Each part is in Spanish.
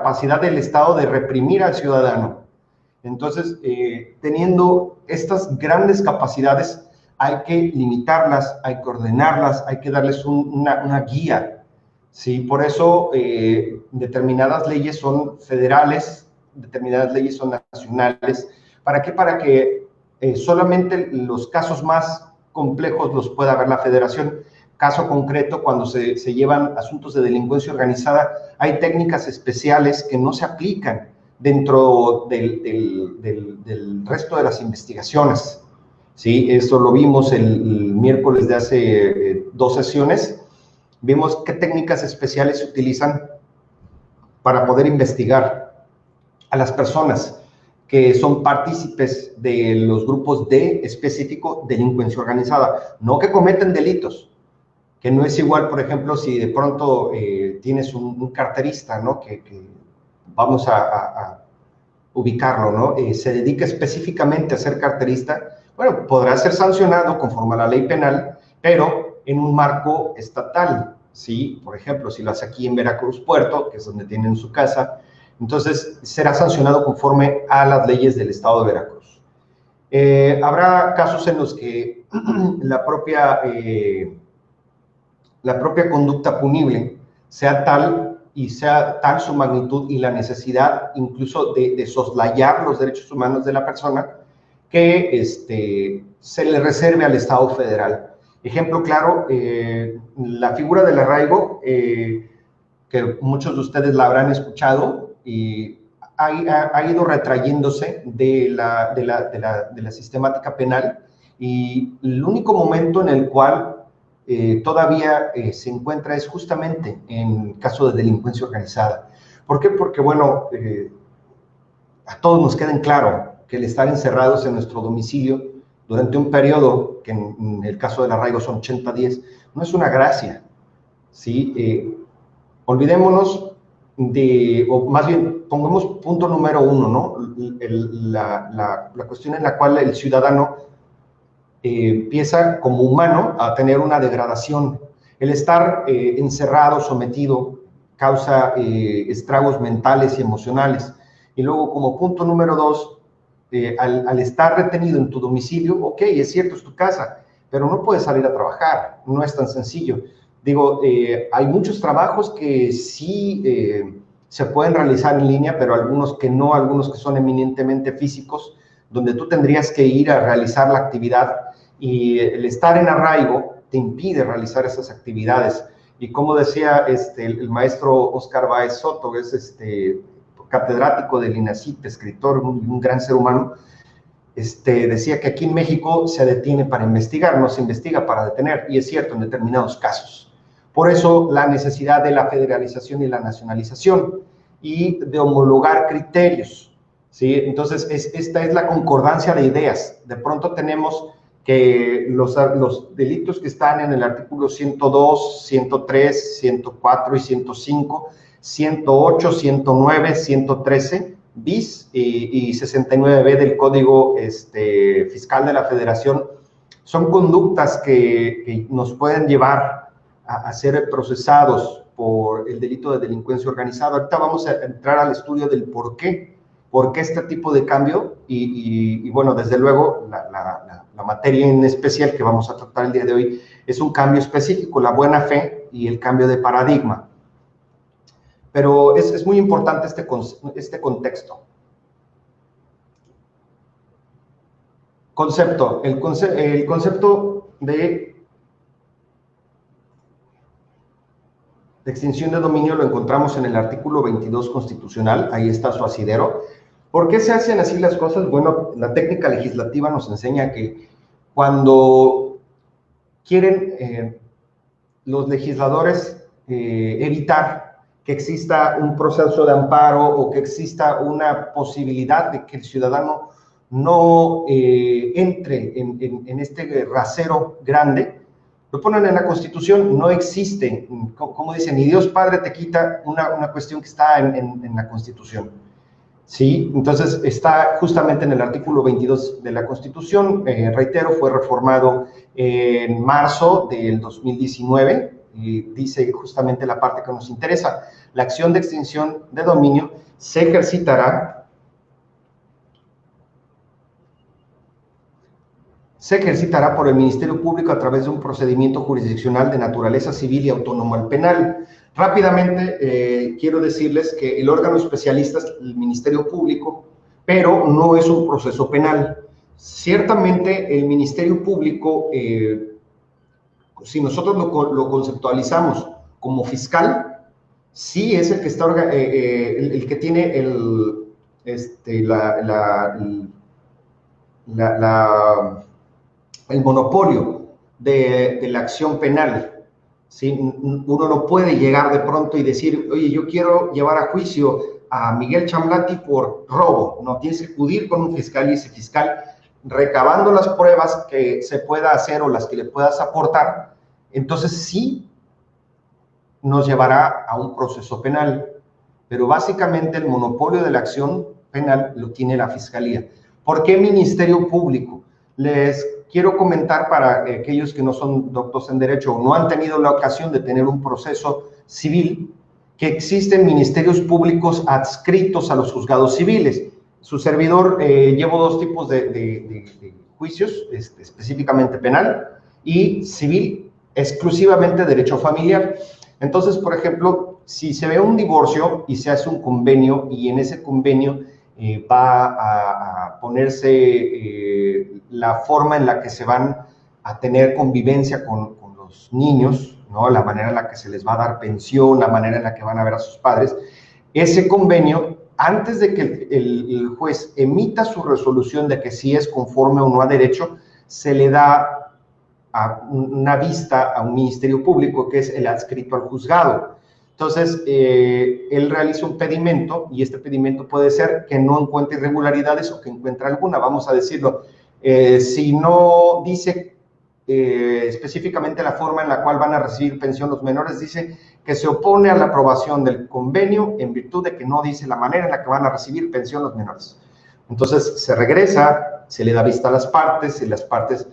capacidad del Estado de reprimir al ciudadano. Entonces, teniendo estas grandes capacidades, hay que limitarlas, hay que ordenarlas, hay que darles una guía, ¿sí? Por eso, determinadas leyes son federales, determinadas leyes son nacionales. ¿Para qué? Para que solamente los casos más complejos los pueda ver la federación. Caso concreto, cuando se llevan asuntos de delincuencia organizada, hay técnicas especiales que no se aplican dentro del resto de las investigaciones, ¿sí? Esto lo vimos el miércoles de hace 2 sesiones. Vimos qué técnicas especiales se utilizan para poder investigar a las personas que son partícipes de los grupos de específico delincuencia organizada, no que cometen delitos, que no es igual, por ejemplo, si de pronto tienes un carterista, ¿no? Que vamos a ubicarlo, ¿no? Se dedica específicamente a ser carterista, bueno, podrá ser sancionado conforme a la ley penal, pero en un marco estatal, ¿sí? Por ejemplo, si lo hace aquí en Veracruz Puerto, que es donde tienen su casa, entonces será sancionado conforme a las leyes del estado de Veracruz. Habrá casos en los que la propia conducta punible sea tal y sea tal su magnitud y la necesidad incluso de soslayar los derechos humanos de la persona que se le reserve al Estado federal. Ejemplo claro, la figura del arraigo, que muchos de ustedes la habrán escuchado, y ha ido retrayéndose de la sistemática penal, y el único momento en el cual todavía se encuentra es justamente en caso de delincuencia organizada. ¿Por qué? Porque, bueno, a todos nos queda en claro que el estar encerrados en nuestro domicilio durante un periodo, que en el caso del arraigo son 80 días, no es una gracia, ¿sí? Olvidémonos o más bien, pongamos punto número 1, ¿no? La cuestión en la cual el ciudadano empieza como humano a tener una degradación. El estar encerrado, sometido, causa estragos mentales y emocionales. Y luego, como punto número 2, al estar retenido en tu domicilio, ok, es cierto, es tu casa, pero no puedes salir a trabajar, no es tan sencillo. Digo, hay muchos trabajos que sí se pueden realizar en línea, pero algunos que no, algunos que son eminentemente físicos, donde tú tendrías que ir a realizar la actividad, y el estar en arraigo te impide realizar esas actividades. Y como decía el maestro Oscar Báez Soto, es catedrático del INACYT, escritor, un gran ser humano, decía que aquí en México se detiene para investigar, no se investiga para detener, y es cierto en determinados casos. Por eso la necesidad de la federalización y la nacionalización y de homologar criterios, ¿sí? Entonces, esta es la concordancia de ideas. De pronto tenemos que los delitos que están en el artículo 102, 103, 104 y 105, 108, 109, 113 bis y 69b del Código Fiscal de la Federación, son conductas que nos pueden llevar a ser procesados por el delito de delincuencia organizada. Ahorita vamos a entrar al estudio del por qué este tipo de cambio y bueno, desde luego la materia en especial que vamos a tratar el día de hoy es un cambio específico, la buena fe y el cambio de paradigma. Pero es muy importante este contexto. Concepto. El concepto de extinción de dominio lo encontramos en el artículo 22 constitucional, ahí está su asidero. ¿Por qué se hacen así las cosas? Bueno, la técnica legislativa nos enseña que cuando quieren los legisladores evitar que exista un proceso de amparo o que exista una posibilidad de que el ciudadano no entre en este rasero grande, lo ponen en la Constitución. No existe, como dicen, ni Dios Padre te quita una cuestión que está en la Constitución, ¿sí? Entonces está justamente en el artículo 22 de la Constitución, reitero, fue reformado en marzo del 2019, dice justamente la parte que nos interesa. La acción de extinción de dominio se ejercitará por el Ministerio Público a través de un procedimiento jurisdiccional de naturaleza civil y autónomo al penal. Rápidamente, quiero decirles que el órgano especialista es el Ministerio Público, pero no es un proceso penal. Ciertamente, el Ministerio Público, si nosotros lo conceptualizamos como fiscal, sí es el que está, el que tiene el monopolio de la acción penal. ¿Sí? Uno no puede llegar de pronto y decir, oye, yo quiero llevar a juicio a Miguel Chamblati por robo. No, tienes que acudir con un fiscal y ese fiscal, recabando las pruebas que se pueda hacer o las que le puedas aportar, entonces sí nos llevará a un proceso penal. Pero básicamente el monopolio de la acción penal lo tiene la Fiscalía. ¿Por qué Ministerio Público? Les quiero comentar para aquellos que no son doctos en Derecho o no han tenido la ocasión de tener un proceso civil, que existen ministerios públicos adscritos a los juzgados civiles. Su servidor, llevo dos tipos de juicios, específicamente penal y civil, exclusivamente derecho familiar. Entonces, por ejemplo, si se ve un divorcio y se hace un convenio y en ese convenio va a ponerse la forma en la que se van a tener convivencia con los niños, ¿no? La manera en la que se les va a dar pensión, la manera en la que van a ver a sus padres, ese convenio, antes de que el juez emita su resolución de que sí es conforme o no a derecho, se le da una vista a un ministerio público que es el adscrito al juzgado. Entonces, él realiza un pedimento y este pedimento puede ser que no encuentre irregularidades o que encuentre alguna, vamos a decirlo. Si no dice específicamente la forma en la cual van a recibir pensión los menores, dice que se opone a la aprobación del convenio en virtud de que no dice la manera en la que van a recibir pensión los menores. Entonces, se regresa, se le da vista a las partes y las partes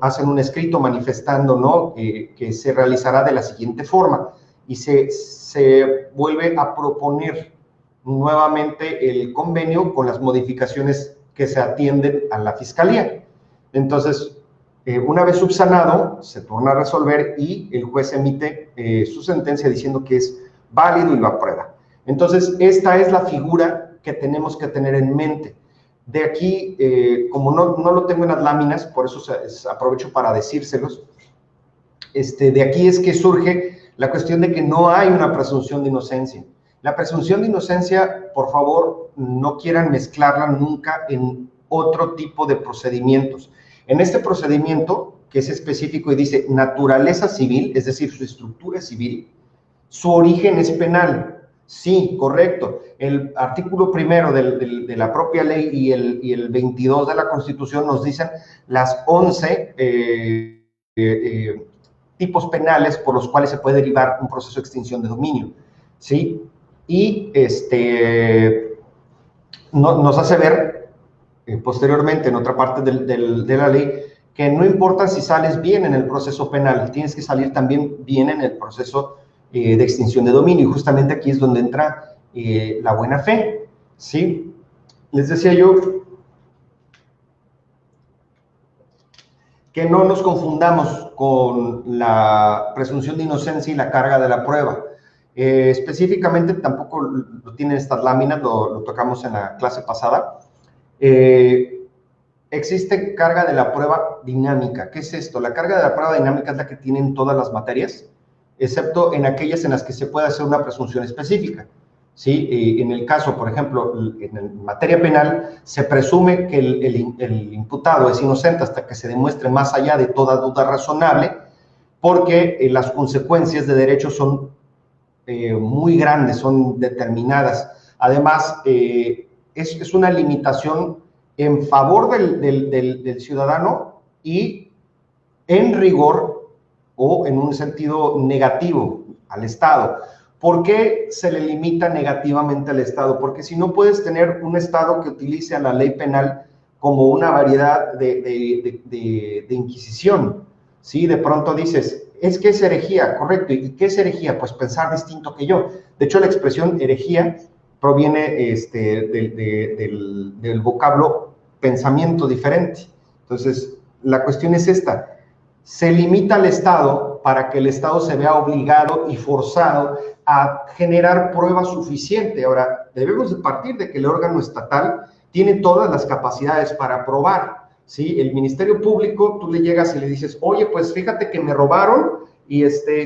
hacen un escrito manifestando, ¿no? Que se realizará de la siguiente forma y se vuelve a proponer nuevamente el convenio con las modificaciones que se atienden a la Fiscalía. Entonces, una vez subsanado, se torna a resolver y el juez emite su sentencia diciendo que es válido y lo aprueba. Entonces, esta es la figura que tenemos que tener en mente. De aquí, como no lo tengo en las láminas, por eso aprovecho para decírselos, de aquí es que surge la cuestión de que no hay una presunción de inocencia. La presunción de inocencia, por favor, no quieran mezclarla nunca en otro tipo de procedimientos. En este procedimiento, que es específico y dice naturaleza civil, es decir, su estructura es civil, su origen es penal. Sí, correcto. El artículo primero de la propia ley y el 22 de la Constitución nos dicen las 11 tipos penales por los cuales se puede derivar un proceso de extinción de dominio, ¿sí? Y nos hace ver posteriormente en otra parte de la ley que no importa si sales bien en el proceso penal, tienes que salir también bien en el proceso de extinción de dominio, y justamente aquí es donde entra la buena fe, ¿sí? Les decía yo que no nos confundamos con la presunción de inocencia y la carga de la prueba. Específicamente, tampoco lo tienen estas láminas, lo tocamos en la clase pasada. Existe carga de la prueba dinámica. ¿Qué es esto? La carga de la prueba dinámica es la que tienen todas las materias, excepto en aquellas en las que se puede hacer una presunción específica. ¿Sí? En el caso, por ejemplo, en materia penal, se presume que el imputado es inocente hasta que se demuestre más allá de toda duda razonable, porque las consecuencias de derecho son muy grandes, son determinadas. Además, es una limitación en favor del ciudadano y en rigor o en un sentido negativo al Estado. ¿Por qué se le limita negativamente al Estado? Porque si no puedes tener un Estado que utilice a la ley penal como una variedad de inquisición, ¿sí? De pronto dices, es que es herejía, correcto. ¿Y qué es herejía? Pues pensar distinto que yo. De hecho, la expresión herejía proviene del vocablo pensamiento diferente. Entonces, la cuestión es esta. Se limita al Estado para que el Estado se vea obligado y forzado a generar prueba suficiente. Ahora, debemos de partir de que el órgano estatal tiene todas las capacidades para probar, ¿sí? El Ministerio Público, tú le llegas y le dices, oye, pues fíjate que me robaron y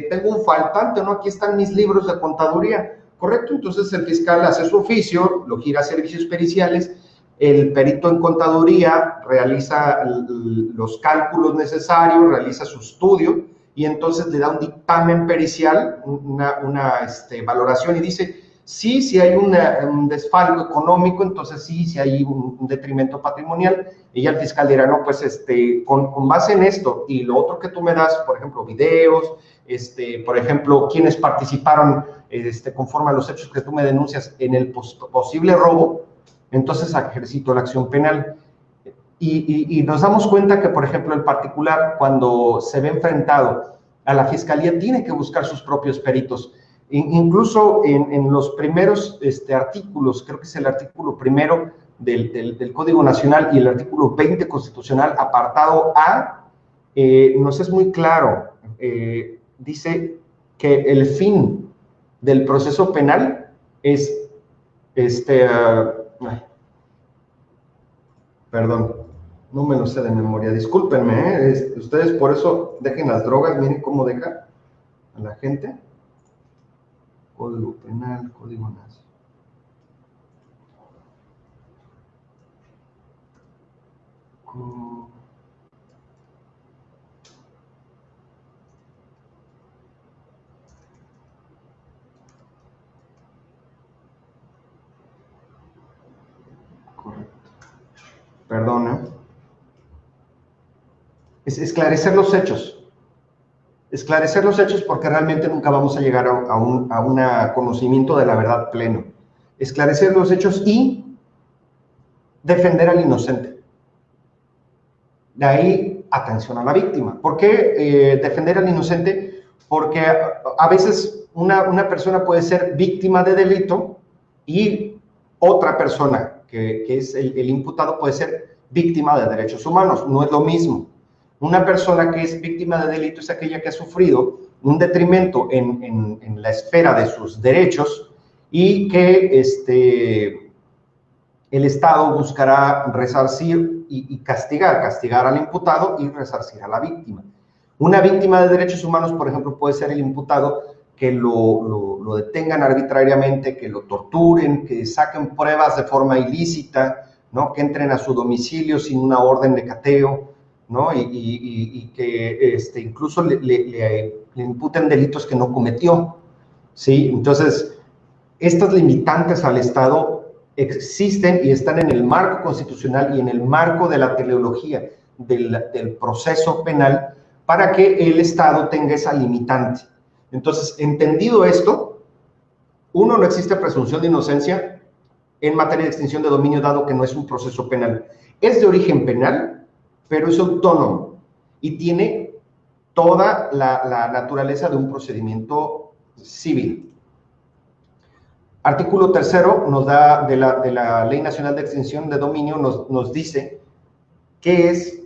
tengo un faltante, ¿no? Aquí están mis libros de contaduría, ¿correcto? Entonces el fiscal hace su oficio, lo gira a servicios periciales, el perito en contaduría realiza los cálculos necesarios, realiza su estudio y entonces le da un dictamen pericial, una valoración y dice, sí, si hay un desfalco económico, entonces sí, si hay un detrimento patrimonial, y ya el fiscal dirá, no, pues con base en esto y lo otro que tú me das, por ejemplo, videos, por ejemplo, quienes participaron conforme a los hechos que tú me denuncias en el posible robo, entonces ejercito la acción penal. Y nos damos cuenta que, por ejemplo, el particular, cuando se ve enfrentado a la fiscalía, tiene que buscar sus propios peritos. Incluso en los primeros artículos, creo que es el artículo primero del Código Nacional y el artículo 20 constitucional, apartado A, nos es muy claro, dice que el fin del proceso penal es, perdón, no me lo sé de memoria, discúlpenme, ustedes por eso dejen las drogas, miren cómo deja a la gente. Código Penal, Código Nacional. Correcto. Perdona. Es esclarecer los hechos. Esclarecer los hechos porque realmente nunca vamos a llegar a un conocimiento de la verdad pleno. Esclarecer los hechos y defender al inocente. De ahí, atención a la víctima. ¿Por qué defender al inocente? Porque a veces una persona puede ser víctima de delito y otra persona, que es el imputado, puede ser víctima de derechos humanos. No es lo mismo. Una persona que es víctima de delito es aquella que ha sufrido un detrimento en la esfera de sus derechos y que el Estado buscará resarcir y castigar al imputado y resarcir a la víctima. Una víctima de derechos humanos, por ejemplo, puede ser el imputado que lo detengan arbitrariamente, que lo torturen, que saquen pruebas de forma ilícita, ¿no? Que entren a su domicilio sin una orden de cateo, ¿no? Y que incluso le imputen delitos que no cometió, ¿sí? Entonces, estas limitantes al Estado existen y están en el marco constitucional y en el marco de la teleología del proceso penal para que el Estado tenga esa limitante. Entonces, entendido esto, uno, no existe presunción de inocencia en materia de extinción de dominio, dado que no es un proceso penal. Es de origen penal, pero es autónomo y tiene toda la naturaleza de un procedimiento civil. Artículo 3º nos da de la Ley Nacional de Extinción de Dominio, nos dice qué es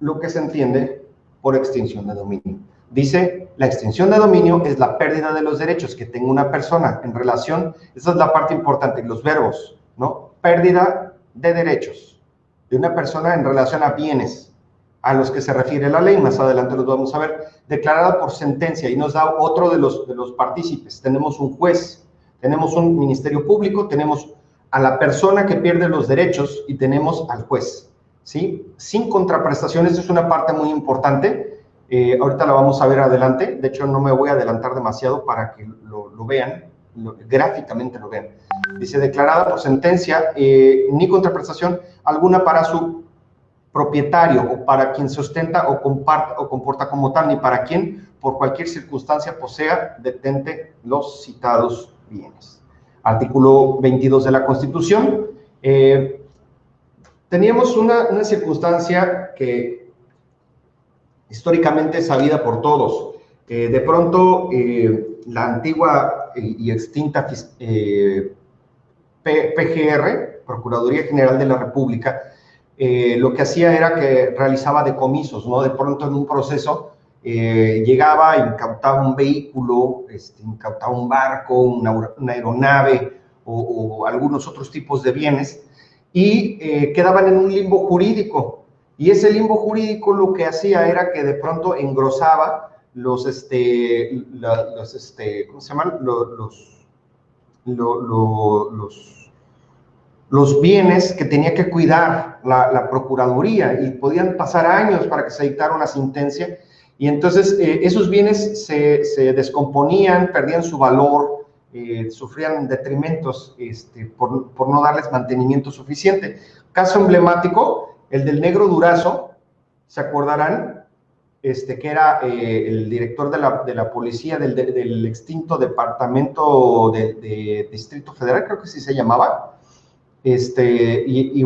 lo que se entiende por extinción de dominio. Dice, la extinción de dominio es la pérdida de los derechos que tenga una persona en relación, esa es la parte importante, los verbos, ¿no? Pérdida de derechos de una persona en relación a bienes a los que se refiere la ley, más adelante los vamos a ver, declarada por sentencia, y nos da otro de los partícipes. Tenemos un juez, tenemos un ministerio público, tenemos a la persona que pierde los derechos y tenemos al juez, ¿sí? Sin contraprestaciones, es una parte muy importante. Ahorita la vamos a ver adelante, de hecho no me voy a adelantar demasiado para que lo vean, gráficamente lo vean. Dice, declarada por sentencia, ni contraprestación alguna para su propietario o para quien se ostenta o comparte o comporta como tal, ni para quien por cualquier circunstancia posea, detente los citados bienes. Artículo 22 de la Constitución. Teníamos una circunstancia que históricamente es sabida por todos. De pronto, la antigua y extinta PGR, Procuraduría General de la República, lo que hacía era que realizaba decomisos, ¿no? De pronto en un proceso llegaba, incautaba un vehículo, incautaba un barco, una aeronave o algunos otros tipos de bienes y quedaban en un limbo jurídico. Y ese limbo jurídico lo que hacía era que de pronto engrosaba ¿cómo se llaman? Los bienes que tenía que cuidar la Procuraduría y podían pasar años para que se dictara una sentencia y entonces esos bienes se descomponían, perdían su valor, sufrían detrimentos por no darles mantenimiento suficiente. Caso emblemático, el del Negro Durazo, ¿se acordarán? Que era el director de la policía del extinto departamento de Distrito Federal, creo que sí se llamaba, y